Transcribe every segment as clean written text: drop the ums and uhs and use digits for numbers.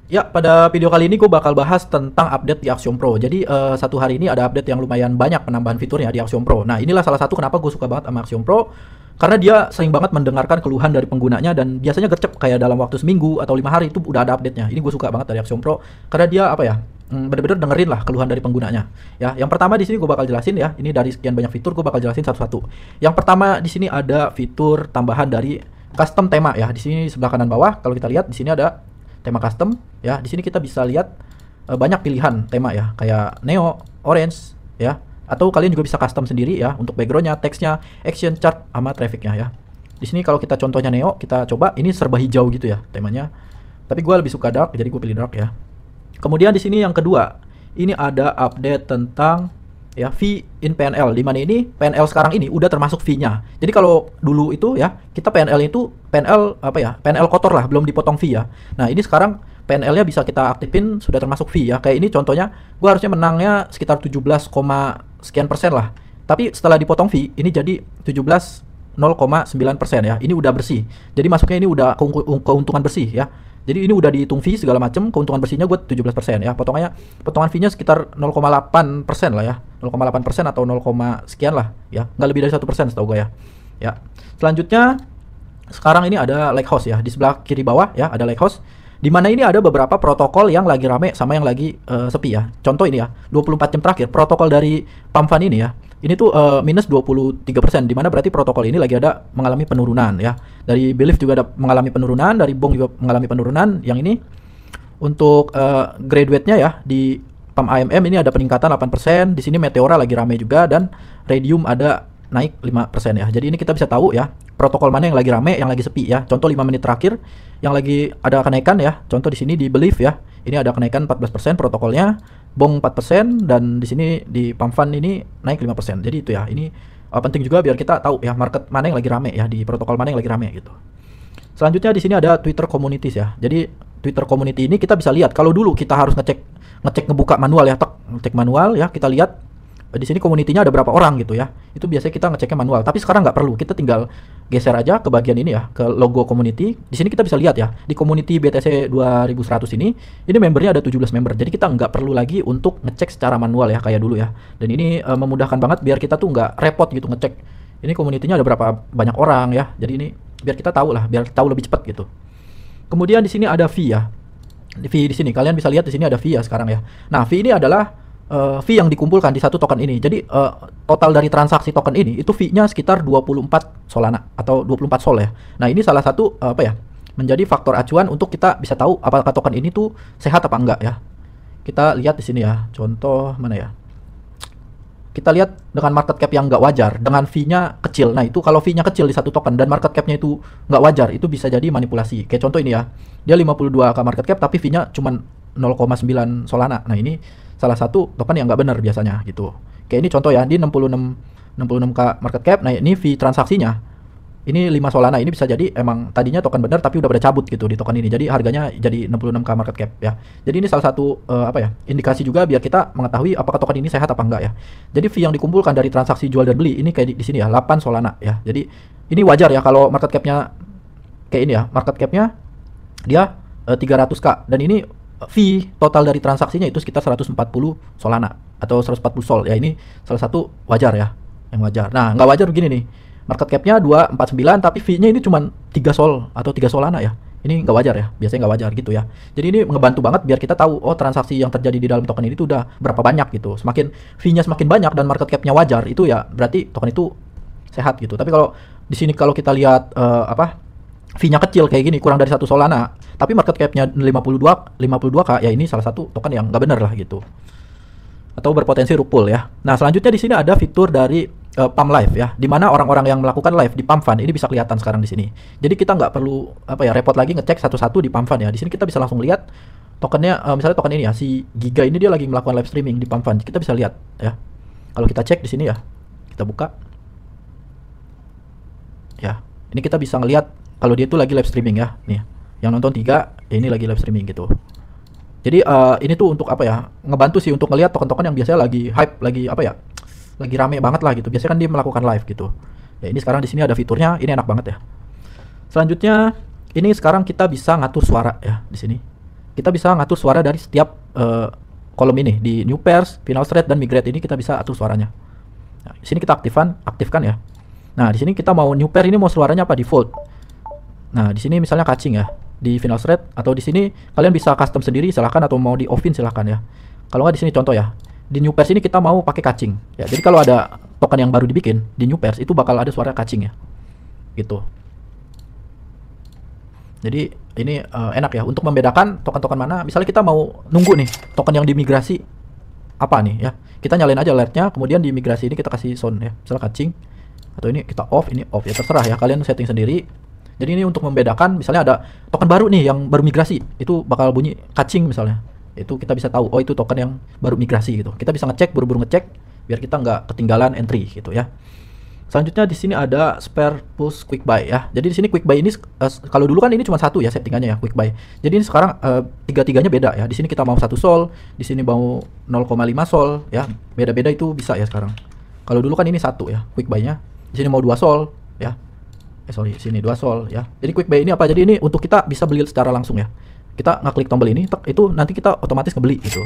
Ya, pada video kali ini gue bakal bahas tentang update di Axiom Pro. Jadi, satu hari ini ada update yang lumayan banyak penambahan fiturnya di Axiom Pro. Nah, inilah salah satu kenapa gue suka banget sama Axiom Pro, karena dia sering banget mendengarkan keluhan dari penggunanya dan biasanya gercep kayak dalam waktu seminggu atau 5 hari itu udah ada update-nya. Ini gue suka banget dari Axiom Pro karena dia apa ya? Bener-bener dengerin lah keluhan dari penggunanya. Ya, yang pertama di sini gue bakal jelasin ya. Ini dari sekian banyak fitur gue bakal jelasin satu-satu. Yang pertama di sini ada fitur tambahan dari custom tema ya. Di sini sebelah kanan bawah kalau kita lihat di sini ada tema custom ya. Di sini kita bisa lihat banyak pilihan tema ya, kayak neo, orange ya, atau kalian juga bisa custom sendiri ya untuk backgroundnya, teksnya, action chart sama trafficnya ya. Di sini kalau kita contohnya neo, kita coba ini serba hijau gitu ya temanya, tapi gue lebih suka dark jadi gue pilih dark ya. Kemudian di sini yang kedua, ini ada update tentang ya fee in PNL, di mana ini PNL sekarang ini udah termasuk fee-nya. Jadi kalau dulu itu ya kita PNL itu PNL apa ya, PNL kotor lah, belum dipotong fee ya. Nah ini sekarang PNL-nya bisa kita aktifin sudah termasuk fee ya. Kayak ini contohnya gue harusnya menangnya sekitar 17, sekian persen lah, tapi setelah dipotong fee ini jadi 17,9% ya. Ini udah bersih, jadi masuknya ini udah keuntungan bersih ya. Jadi ini udah dihitung fee segala macam, keuntungan bersihnya gue 17% ya. Potongan fee-nya sekitar 0,8% lah ya. 0,8% atau 0, sekian lah ya. Nggak lebih dari 1% setahu gue ya. Ya. Selanjutnya sekarang ini ada Lighthouse ya. Di sebelah kiri bawah ya ada Lighthouse. Di mana ini ada beberapa protokol yang lagi rame sama yang lagi sepi ya. Contoh ini ya, 24 jam terakhir protokol dari Pamfan ini ya. Ini tuh minus 23%, di mana berarti protokol ini lagi ada mengalami penurunan ya. Dari Belief juga ada mengalami penurunan, dari Bong juga mengalami penurunan. Yang ini untuk graduate-nya ya di PAM AMM ini ada peningkatan 8%, di sini Meteora lagi rame juga dan Radium ada naik 5% ya. Jadi ini kita bisa tahu ya, protokol mana yang lagi rame, yang lagi sepi ya. Contoh 5 menit terakhir yang lagi ada kenaikan ya. Contoh di sini di Belief ya. Ini ada kenaikan 14% protokolnya, Bong 4% dan di sini di Pamfan ini naik 5%. Jadi itu ya. Ini penting juga biar kita tahu ya market mana yang lagi rame ya, di protokol mana yang lagi rame gitu. Selanjutnya di sini ada Twitter Communities ya. Jadi Twitter Community ini kita bisa lihat, kalau dulu kita harus ngecek ngebuka manual ya, ngecek manual ya, kita lihat di sini komunitinya ada berapa orang gitu ya. Itu biasanya kita ngeceknya manual, tapi sekarang nggak perlu. Kita tinggal geser aja ke bagian ini ya, ke logo community. Di sini kita bisa lihat ya, di community BTC 2100 ini membernya ada 17 member. Jadi kita nggak perlu lagi untuk ngecek secara manual ya kayak dulu ya. Dan ini memudahkan banget biar kita tuh nggak repot gitu ngecek ini komunitinya ada berapa banyak orang ya. Jadi ini biar kita tahu lah, biar tahu lebih cepat gitu. Kemudian di sini ada fee ya. Fee di sini kalian bisa lihat di sini ada fee ya sekarang ya. Nah, fee ini adalah fee yang dikumpulkan di satu token ini. Jadi total dari transaksi token ini itu fee-nya sekitar 24 Solana atau 24 Sol ya. Nah, ini salah satu apa ya? Menjadi faktor acuan untuk kita bisa tahu apakah token ini tuh sehat apa enggak ya. Kita lihat di sini ya. Contoh mana ya? Kita lihat dengan market cap yang nggak wajar, dengan fee-nya kecil. Nah itu kalau fee-nya kecil di satu token dan market cap-nya itu nggak wajar, itu bisa jadi manipulasi. Kayak contoh ini ya, dia 52k market cap tapi fee-nya cuma 0,9 Solana. Nah ini salah satu token yang nggak benar biasanya gitu. Kayak ini contoh ya, di 66k market cap, nah ini fee transaksinya. Ini 5 Solana, ini bisa jadi emang tadinya token benar tapi udah pada cabut gitu di token ini. Jadi harganya jadi 66k market cap ya. Jadi ini salah satu apa ya? Indikasi juga biar kita mengetahui apakah token ini sehat apa enggak ya. Jadi fee yang dikumpulkan dari transaksi jual dan beli ini kayak di sini ya, 8 Solana ya. Jadi ini wajar ya kalau market cap-nya kayak ini ya. Market cap-nya dia 300k dan ini fee total dari transaksinya itu sekitar 140 Solana atau 140 Sol ya. Ini salah satu wajar ya, yang wajar. Nah, nggak wajar begini nih. Market cap-nya 249 tapi fee-nya ini cuma 3 Sol atau 3 Solana ya. Ini nggak wajar ya, biasanya nggak wajar gitu ya. Jadi ini ngebantu banget biar kita tahu oh transaksi yang terjadi di dalam token ini tuh udah berapa banyak gitu. Semakin fee-nya semakin banyak dan market cap-nya wajar itu ya berarti token itu sehat gitu. Tapi kalau di sini kalau kita lihat fee-nya kecil kayak gini, kurang dari 1 Solana, tapi market cap-nya 52k ya, ini salah satu token yang nggak bener lah gitu. Atau berpotensi rug pull ya. Nah, selanjutnya di sini ada fitur dari Pump Live ya, di mana orang-orang yang melakukan live di Pump Fund ini bisa kelihatan sekarang di sini. Jadi kita nggak perlu apa ya repot lagi ngecek satu-satu di Pump Fund ya. Di sini kita bisa langsung lihat tokennya, misalnya token ini ya, si Giga ini dia lagi melakukan live streaming di Pump Fund. Kita bisa lihat ya. Kalau kita cek di sini ya, kita buka. Ya, ini kita bisa ngelihat kalau dia itu lagi live streaming ya. Nih, yang nonton 3, ya ini lagi live streaming gitu. Jadi ini tuh untuk apa ya? Ngebantu sih untuk ngelihat token-token yang biasanya lagi hype, lagi apa ya? Lagi rame banget lah gitu. Biasanya kan dia melakukan live gitu. Ya ini sekarang di sini ada fiturnya, ini enak banget ya. Selanjutnya ini sekarang kita bisa ngatur suara ya di sini. kita bisa ngatur suara dari setiap kolom ini di new pairs, final thread dan migrate ini kita bisa atur suaranya. Nah, di sini kita aktifkan ya. Nah, di sini kita mau new pair ini mau suaranya apa default. Nah, di sini misalnya kacing ya di final thread, atau di sini kalian bisa custom sendiri silahkan, atau mau di offin silahkan ya. Kalau nggak di sini contoh ya. Di new pairs ini kita mau pakai kacing ya. Jadi kalau ada token yang baru dibikin di new pairs itu bakal ada suara kacing ya. Gitu. Jadi ini enak ya untuk membedakan token-token mana. Misalnya kita mau nunggu nih token yang dimigrasi apa nih ya. Kita nyalain aja alertnya, kemudian di migrasi ini kita kasih sound ya. Misalnya kacing, atau ini kita off, ini off ya, terserah ya, kalian setting sendiri. Jadi ini untuk membedakan, misalnya ada token baru nih yang baru migrasi, itu bakal bunyi kacing misalnya. Itu kita bisa tahu, oh itu token yang baru migrasi gitu. Kita bisa ngecek, buru-buru ngecek biar kita nggak ketinggalan entry gitu ya. Selanjutnya di sini ada spare push quick buy ya. Jadi di sini quick buy ini kalau dulu kan ini cuma satu ya settingannya ya, quick buy. Jadi ini sekarang tiga-tiganya beda ya. Di sini kita mau 1 sol, di sini mau 0,5 sol ya. Beda-beda itu bisa ya sekarang. Kalau dulu kan ini satu ya quick buy-nya. Di sini mau 2 sol ya. Sini 2 sol ya. Jadi quick buy ini apa? Jadi ini untuk kita bisa beli secara langsung ya. Kita ngeklik tombol ini, itu nanti kita otomatis ngebeli gitu.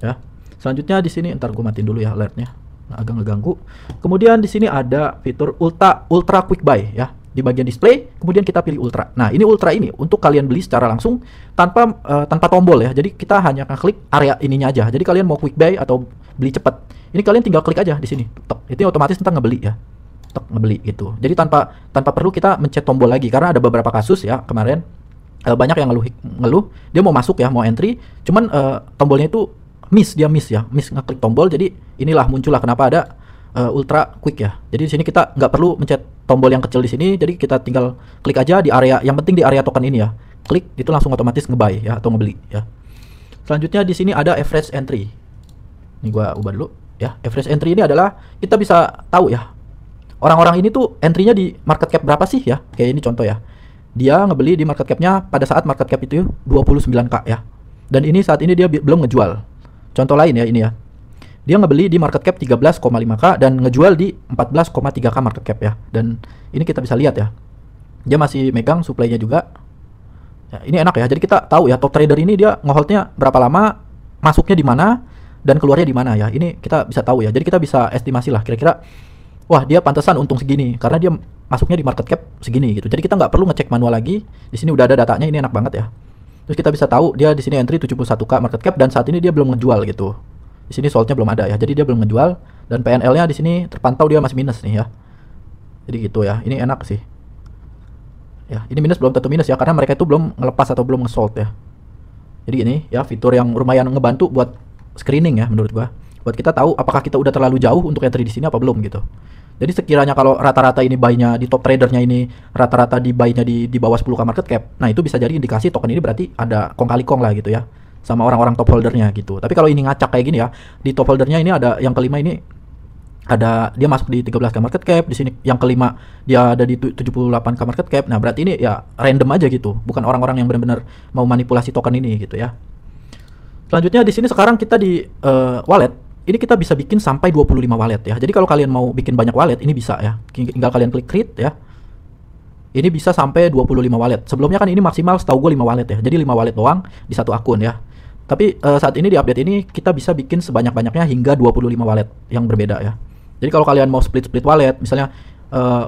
Ya. Selanjutnya di sini ntar gue matiin dulu ya alertnya. Nah, agak ngeganggu. Kemudian di sini ada fitur ultra quick buy ya. Di bagian display, kemudian kita pilih ultra. Nah, ini ultra ini untuk kalian beli secara langsung tanpa tombol ya. Jadi kita hanya klik area ininya aja. Jadi kalian mau quick buy atau beli cepat, ini kalian tinggal klik aja di sini. Itu otomatis ntar ngebeli ya. Ngebeli gitu. Jadi tanpa perlu kita mencet tombol lagi, karena ada beberapa kasus ya kemarin banyak yang ngeluh dia mau masuk ya, mau entry, cuman tombolnya itu miss ngeklik tombol. Jadi inilah muncullah kenapa ada ultra quick ya. Jadi di sini kita nggak perlu mencet tombol yang kecil di sini, jadi kita tinggal klik aja di area, yang penting di area token ini ya, klik itu langsung otomatis ngebuy ya atau ngebeli ya. Selanjutnya di sini ada average entry. Ini gua ubah dulu ya. Average entry ini adalah kita bisa tahu ya orang-orang ini tuh entry-nya di market cap berapa sih ya. Kayak ini contoh ya. Dia ngebeli di market cap-nya pada saat market cap itu 29k ya. Dan ini saat ini dia belum ngejual. Contoh lain ya ini ya. Dia ngebeli di market cap 13,5k dan ngejual di 14,3k market cap ya. Dan ini kita bisa lihat ya. Dia masih megang supply-nya juga. Ya, ini enak ya. Jadi kita tahu ya top trader ini dia ngeholdnya berapa lama, masuknya di mana dan keluarnya di mana ya. Ini kita bisa tahu ya. Jadi kita bisa estimasi lah kira-kira, wah dia pantesan untung segini karena dia masuknya di market cap segini gitu. Jadi kita nggak perlu ngecek manual lagi. Di sini udah ada datanya, ini enak banget ya. Terus kita bisa tahu dia di sini entry 71k market cap dan saat ini dia belum ngejual gitu. Di sini soldnya belum ada ya. Jadi dia belum ngejual dan PNL-nya di sini terpantau dia masih minus nih ya. Jadi gitu ya. Ini enak sih. Ya, ini minus belum tentu minus ya karena mereka itu belum ngelepas atau belum nge-sold ya. Jadi ini ya fitur yang lumayan ngebantu buat screening ya menurut gua. Buat kita tahu apakah kita udah terlalu jauh untuk entry di sini apa belum gitu. Jadi sekiranya kalau rata-rata ini buy-nya di top tradernya ini rata-rata di buy-nya di bawah 10k market cap, nah itu bisa jadi indikasi token ini berarti ada kong kali kong lah gitu ya sama orang-orang top holdernya gitu. Tapi kalau ini ngacak kayak gini ya, di top holdernya ini ada yang kelima ini ada dia masuk di 13k market cap, di sini yang kelima dia ada di 78k market cap. Nah, berarti ini ya random aja gitu, bukan orang-orang yang benar-benar mau manipulasi token ini gitu ya. Selanjutnya di sini sekarang kita di wallet. Ini kita bisa bikin sampai 25 wallet ya. Jadi kalau kalian mau bikin banyak wallet ini bisa ya. Tinggal kalian klik create ya. Ini bisa sampai 25 wallet. Sebelumnya kan ini maksimal setahu gue 5 wallet ya. Jadi 5 wallet doang di satu akun ya. Tapi saat ini di update ini kita bisa bikin sebanyak-banyaknya hingga 25 wallet yang berbeda ya. Jadi kalau kalian mau split wallet, misalnya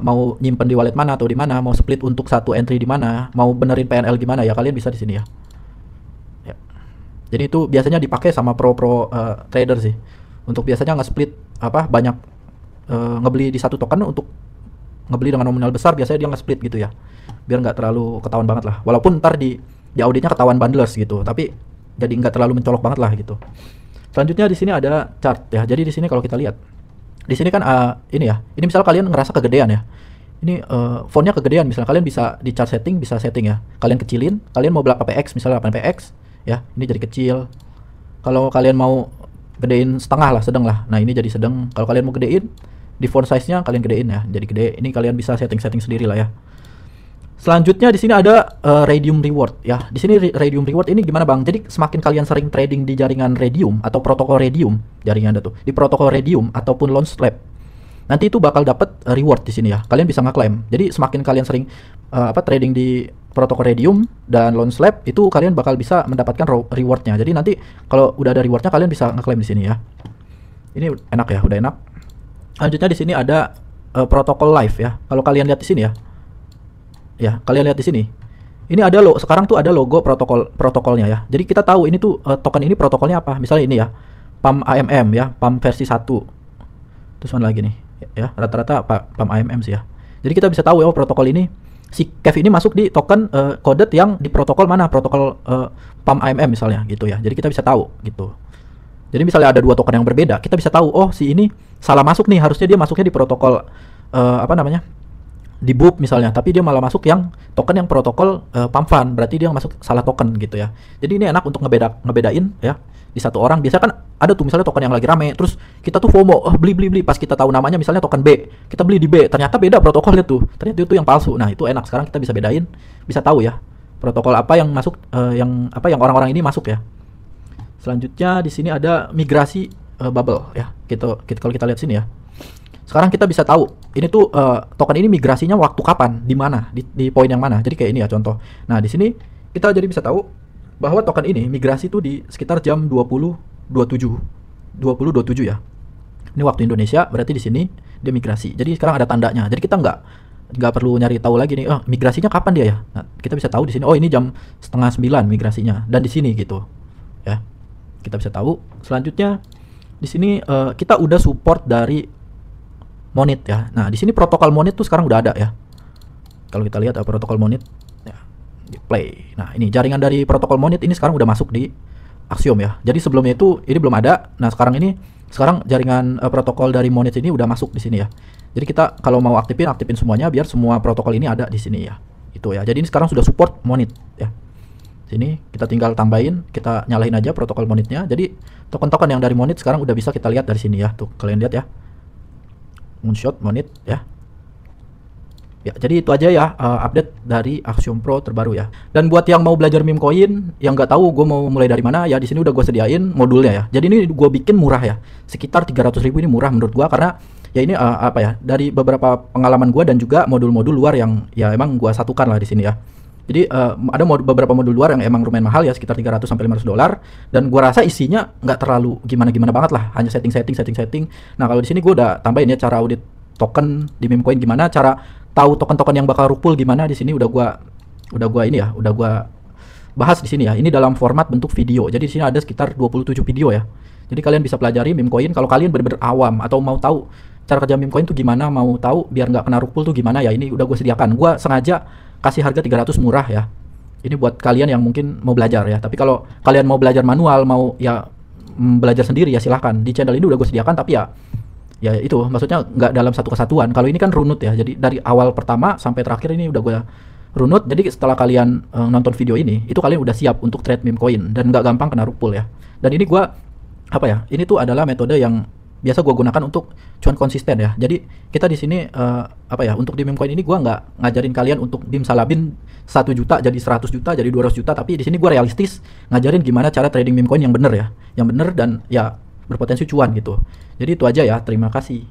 mau nyimpen di wallet mana atau di mana, mau split untuk satu entry di mana, mau benerin PNL gimana ya, kalian bisa di sini ya. Ya. Jadi itu biasanya dipakai sama pro trader sih. Untuk biasanya nge-split banyak ngebeli di satu token untuk ngebeli dengan nominal besar, biasanya dia nge-split gitu ya. Biar nggak terlalu ketahuan banget lah. Walaupun ntar di auditnya ketahuan bundlers gitu, tapi jadi nggak terlalu mencolok banget lah gitu. Selanjutnya di sini ada chart ya. Jadi di sini kalau kita lihat, di sini kan ini ya. Ini misal kalian ngerasa kegedean ya. Ini fontnya kegedean, misalnya kalian bisa di chart setting, bisa setting ya. Kalian kecilin, kalian mau berapa px, misalnya 8 px ya. Ini jadi kecil. Kalau kalian mau gedein setengah lah, sedang lah. Nah, ini jadi sedang. Kalau kalian mau gedein, di font size-nya kalian gedein ya. Jadi gede. Ini kalian bisa setting-setting sendiri lah ya. Selanjutnya di sini ada Raydium Reward ya. Di sini Raydium Reward ini gimana Bang? Jadi semakin kalian sering trading di jaringan Raydium atau protokol Raydium, jaringan ada tuh. Di protokol Raydium ataupun Launchslab, nanti itu bakal dapat reward di sini ya. Kalian bisa ngeklaim. Jadi semakin kalian sering trading di protokol Radium dan Launch Lab itu kalian bakal bisa mendapatkan rewardnya. Jadi nanti kalau udah ada rewardnya kalian bisa ngeklaim di sini ya. Ini enak ya, udah enak. Selanjutnya di sini ada protokol live ya. Kalau kalian lihat di sini ya. Ya, kalian lihat di sini. Ini ada sekarang tuh ada logo protokolnya ya. Jadi kita tahu ini tuh token ini protokolnya apa. Misalnya ini ya. PAM AMM ya, PAM versi 1. Terus mana lagi nih? Ya, rata-rata PAM AMM sih ya. Jadi kita bisa tahu ya protokol ini si Kev ini masuk di token coded yang di protokol mana? Protokol PAM AMM misalnya gitu ya. Jadi kita bisa tahu gitu. Jadi misalnya ada dua token yang berbeda, kita bisa tahu oh si ini salah masuk nih, harusnya dia masuknya di protokol apa namanya? Di BUP misalnya, tapi dia malah masuk yang token yang protokol PAMFAN, berarti dia masuk salah token gitu ya. Jadi ini enak untuk ngebedain ya di satu orang. Biasanya kan ada tuh misalnya token yang lagi rame, terus kita tuh FOMO, beli, pas kita tahu namanya misalnya token B, kita beli di B, ternyata beda protokolnya tuh, ternyata itu yang palsu. Nah itu enak, sekarang kita bisa bedain, bisa tahu ya protokol apa yang masuk, yang orang-orang ini masuk ya. Selanjutnya di sini ada migrasi bubble ya. Kalau kita lihat sini ya. Sekarang kita bisa tahu ini tuh token ini migrasinya waktu kapan, di mana, di poin yang mana. Jadi kayak ini ya contoh. Nah, di sini kita jadi bisa tahu bahwa token ini migrasi tuh di sekitar jam 20.27 ya. Ini waktu Indonesia, berarti di sini dia migrasi. Jadi sekarang ada tandanya. Jadi kita nggak perlu nyari tahu lagi nih, migrasinya kapan dia ya. Nah, kita bisa tahu di sini, oh ini jam 8:30 migrasinya, dan di sini gitu. Ya. Kita bisa tahu. Selanjutnya di sini kita udah support dari Monit ya. Nah, di sini protokol Monit tuh sekarang udah ada ya. Kalau kita lihat protokol Monit ya, di play. Nah, ini jaringan dari protokol Monit ini sekarang udah masuk di Axiom ya. Jadi sebelumnya itu ini belum ada. Nah, sekarang jaringan protokol dari Monit ini udah masuk di sini ya. Jadi kita kalau mau aktifin semuanya biar semua protokol ini ada di sini ya. Itu ya. Jadi ini sekarang sudah support Monit ya. Sini kita tinggal tambahin, kita nyalain aja protokol Monitnya. Jadi token-token yang dari Monit sekarang udah bisa kita lihat dari sini ya. Tuh kalian lihat ya, Moonshot Monit ya. Ya jadi itu aja ya update dari Axiom Pro terbaru ya. Dan buat yang mau belajar meme coin, yang nggak tahu gue mau mulai dari mana ya, di sini udah gue sediain modulnya ya. Jadi ini gue bikin murah ya, sekitar 300.000 ini murah menurut gue, karena ya ini apa ya, dari beberapa pengalaman gue dan juga modul-modul luar yang ya emang gue satukan lah di sini ya. Jadi ada beberapa modul luar yang emang lumayan mahal ya, sekitar 300 sampai $500, dan gua rasa isinya nggak terlalu gimana banget lah, hanya setting. Nah, kalau di sini gua udah tambahin ya cara audit token di meme coin gimana, cara tahu token-token yang bakal rupul gimana. Di sini udah gua bahas di sini ya. Ini dalam format bentuk video. Jadi di sini ada sekitar 27 video ya. Jadi kalian bisa pelajari meme coin kalau kalian bener-bener awam atau mau tahu cara kerja meme coin tuh gimana, mau tahu biar nggak kena rupul tuh gimana ya. Ini udah gue sediakan. Gua sengaja kasih harga 300 murah ya. Ini buat kalian yang mungkin mau belajar ya. Tapi kalau kalian mau belajar manual, mau ya belajar sendiri ya silahkan. Di channel ini udah gue sediakan, tapi ya itu maksudnya nggak dalam satu kesatuan. Kalau ini kan runut ya. Jadi dari awal pertama sampai terakhir ini udah gue runut. Jadi setelah kalian nonton video ini, itu kalian udah siap untuk trade meme coin dan nggak gampang kena rupul ya. Dan ini gue ini tuh adalah metode yang biasa gue gunakan untuk cuan konsisten ya. Jadi kita di sini untuk di meme coin ini gue nggak ngajarin kalian untuk simsalabim 1 juta jadi 100 juta jadi 200 juta, tapi di sini gue realistis ngajarin gimana cara trading meme coin yang bener ya, yang bener dan ya berpotensi cuan gitu. Jadi itu aja ya, terima kasih.